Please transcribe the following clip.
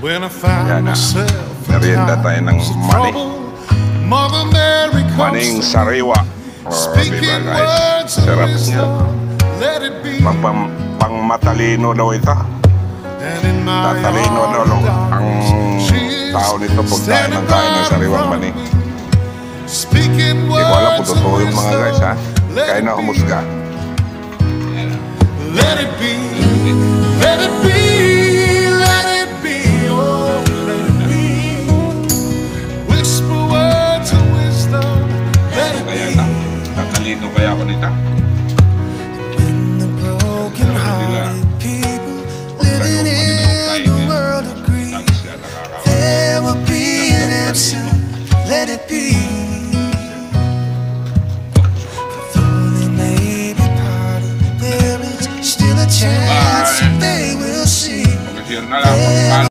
Yan na. Merienda tayo ng mani. Maning sariwa. Oh, diba guys? Sarap niya. Pang matalino daw ito. Tatalino daw ang tao nito pag tayo ng kain ng sariwang mani. Hindi ko alam kung totoo yung mga guys, ha? Kaya na humusga. Let it be, let it be.